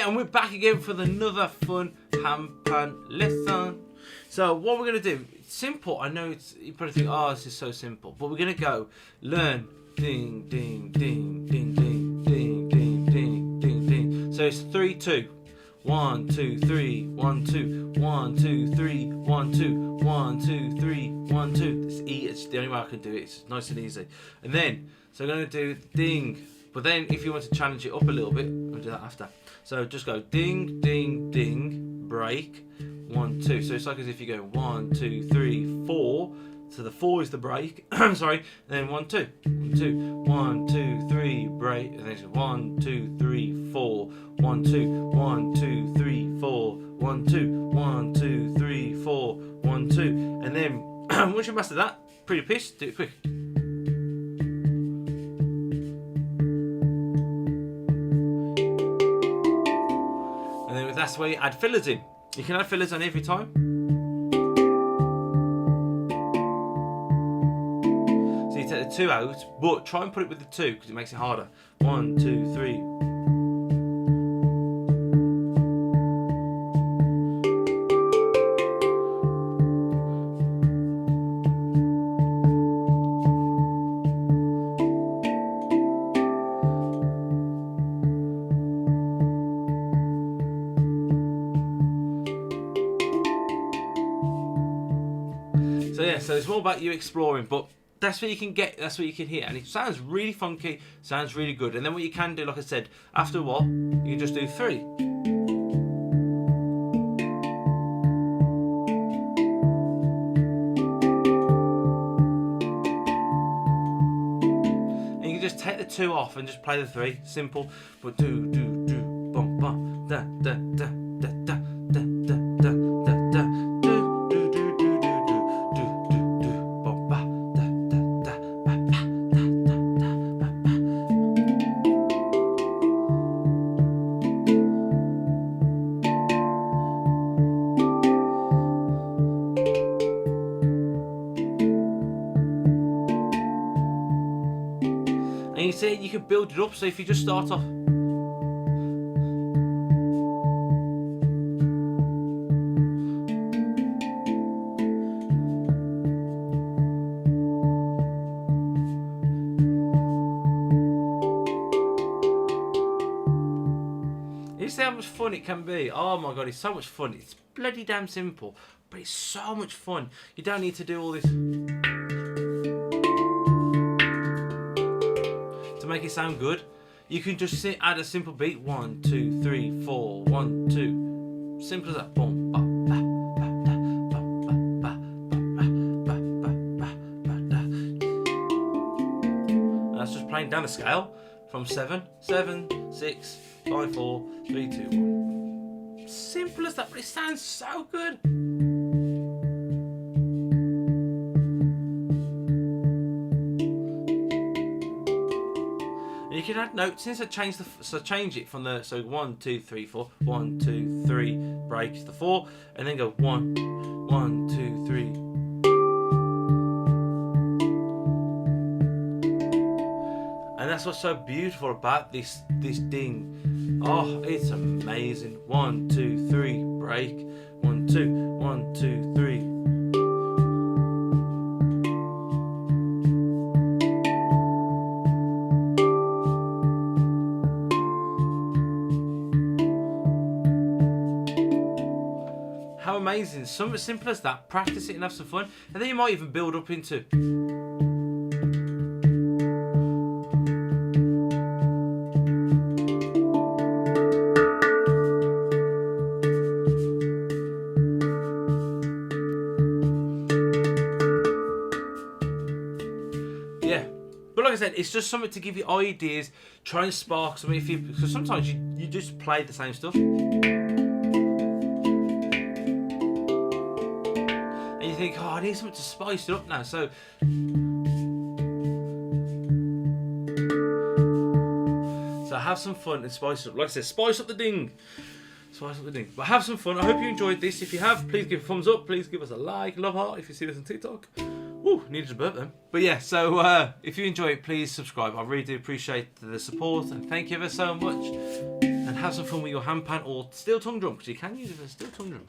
Yeah, and we're back again for another fun handpan lesson. So what we're going to do, it's simple. I know you probably think, oh, this is so simple. But we're going to go learn ding, ding, ding, ding, ding, ding, ding, ding, ding, ding. So it's 3, 2. 1, 2, 3, 1, 2, 1, 2, 3, 1, 2, 1, 2, 3, 1, 2. It's E, it's the only way I can do it. It's nice and easy. And then, so I'm going to do ding. But then if you want to challenge it up a little bit, I'll do that after. So just go ding, ding, ding, break, 1, 2. So it's like as if you go 1, 2, 3, 4. So the 4 is the break. Sorry. And then 1, 2, 1, 2, 1, 2, 3, break. And then it's 1, 2, 3, 4. 1, 2, 1, 2, 3, 4. 1, 2, 1, 2, 3, 4. 1, 2. And then once you master that, pretty pissed, do it quick. And then that's where you add fillers in. You can add fillers on every time. So you take the 2 out, but try and put it with the 2 because it makes it harder. 1, 2, 3. So yeah, so it's more about you exploring, but that's what you can get, that's what you can hear, and it sounds really funky, sounds really good. And then what you can do, like I said, after a while, you can just do 3. And you can just take the 2 off and just play the 3, simple, but do, bum, bum, da, da, da, da, da, da, da, da, da, da. And you see, you can build it up. So if you just start off, you see how much fun it can be. Oh my god, it's so much fun. It's bloody damn simple, but it's so much fun. You don't need to do all this to make it sound good. You can just add a simple beat. 1, 2, 3, 4. 1, 2. Simple as that. Boom, ba, ba, ba, da, ba, ba, ba, ba, ba, ba, da. And that's just playing down the scale from 7, 7, 6, 5, 4, 3, 2, 1. Simple as that, but it sounds so good. You can add notes. Since I changed change it from the 1, 2, 3, 4. 1, 2, 3, break the 4, and then go 1, 1, 2, 3. And that's what's so beautiful about this ding. Oh, it's amazing. 1, 2, 3, break. 1, 2, 1, 2, 3. How amazing. Something simple as that. Practice it and have some fun. And then you might even build up into. Yeah. But like I said, it's just something to give you ideas. Try and spark something. Because sometimes you just play the same stuff. You think, oh, I need something to spice it up now. So have some fun and spice it up. Like I said, spice up the ding. Spice up the ding. But have some fun. I hope you enjoyed this. If you have, please give a thumbs up. Please give us a like, love heart if you see this on TikTok. Woo, needed a burp then. But yeah, so if you enjoy it, please subscribe. I really do appreciate the support, and thank you ever so much. And have some fun with your handpan or steel tongue drum, because you can use it as a steel tongue drum.